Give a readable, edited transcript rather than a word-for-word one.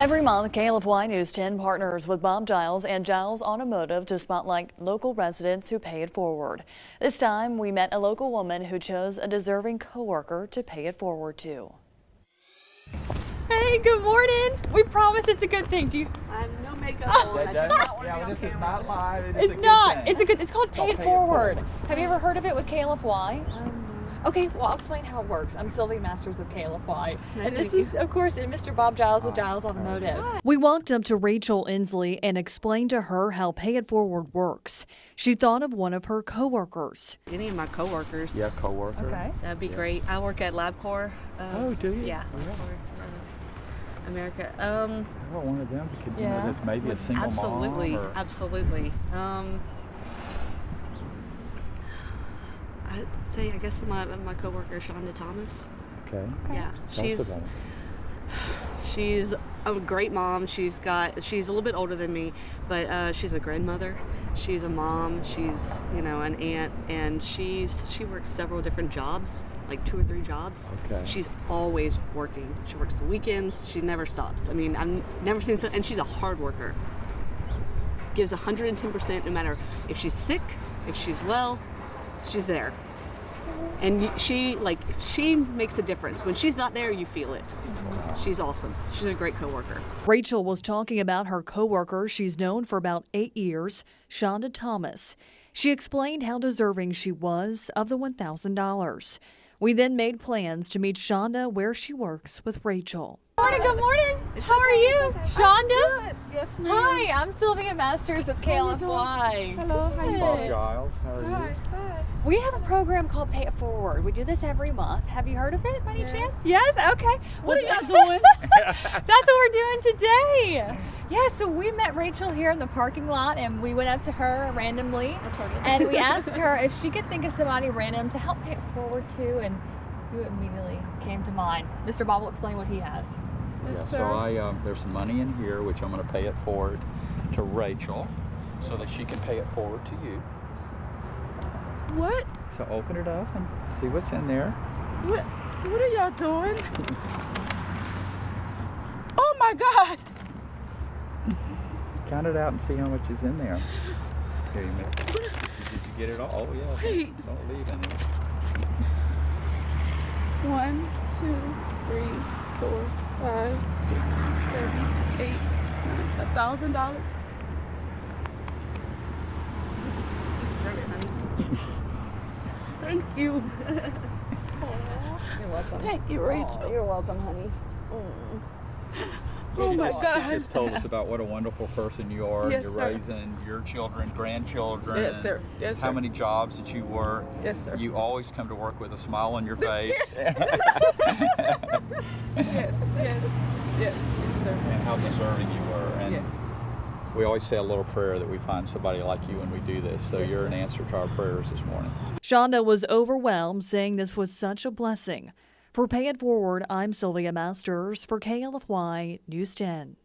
Every month, KLFY News 10 partners with Bob Giles and Giles Automotive to spotlight local residents who pay it forward. This time, we met a local woman who chose a deserving coworker to pay it forward to. Hey, good morning. We promise it's a good thing. Do you? I'm no makeup on. I do not want to be on this camera. is not live. It's not. It's a good. It's called Pay It Forward. Have you ever heard of it with KLFY? Okay, well, I'll explain how it works. I'm Sylvia Masters of KLFY. And this is, of course, Mr. Bob Giles with Giles Automotive. We walked up to Rachel Inslee and explained to her how Pay It Forward works. She thought of one of her coworkers. Any of my coworkers. Yeah, coworker. Okay. That'd be great. I work at LabCorp. Oh, do you? Yeah. Oh, yeah. For, America. Well, one of them could, Yeah. that's maybe a single Absolutely. mom. Absolutely. I'd say, I guess my coworker, Shonda Thomas. Okay. Yeah. Tell us about it. She's a great mom. She's a little bit older than me, but she's a grandmother. She's a mom. She's, an aunt, and she works several different jobs, like 2 or 3 jobs. Okay. She's always working. She works the weekends. She never stops. I mean, I've never seen and she's a hard worker. Gives 110% no matter if she's sick, if she's well, she's there. And she makes a difference. When she's not there, you feel it. She's awesome. She's a great coworker. Rachel was talking about her coworker she's known for about 8 years, Shonda Thomas. She explained how deserving she was of the $1,000. We then made plans to meet Shonda where she works with Rachel. Good morning. How are you? Shonda? Yes, ma'am. Hi, I'm Sylvia Masters with KLFY. Hello, how you Bob doing? Giles, how are you? Hi. We have a program called Pay It Forward. We do this every month. Have you heard of it by any Yes. chance? Yes? Okay. What are y'all doing? That's what we're doing today. Yeah, so we met Rachel here in the parking lot and we went up to her randomly and we asked her if she could think of somebody random to help pay it forward to, and you immediately came to mind. Mr. Bob will explain what he has. Yeah, so there's some money in here which I'm going to pay it forward to Rachel so that she can pay it forward to you. What? So open it up and see what's in there. What are y'all doing? Oh my God! Count it out and see how much is in there. Here, did you get it all? Oh yeah. Wait. Don't leave any. 1, 2, 3, 4, 5, 6, 7, 8, $9. $1,000. Thank you. You're welcome. Thank you, Rachel. You're welcome, honey. Oh my She God. just told us about what a wonderful person you are. Yes, You're sir. raising your children, grandchildren. Yes, sir. Yes, sir. How many jobs that you work. Yes, sir. You always come to work with a smile on your face. Yes, yes, sir. And how deserving you were. And Yes. we always say a little prayer that we find somebody like you when we do this. So Yes, you're sir. an answer to our prayers this morning. Shonda was overwhelmed, saying this was such a blessing. For Pay It Forward, I'm Sylvia Masters for KLFY News 10.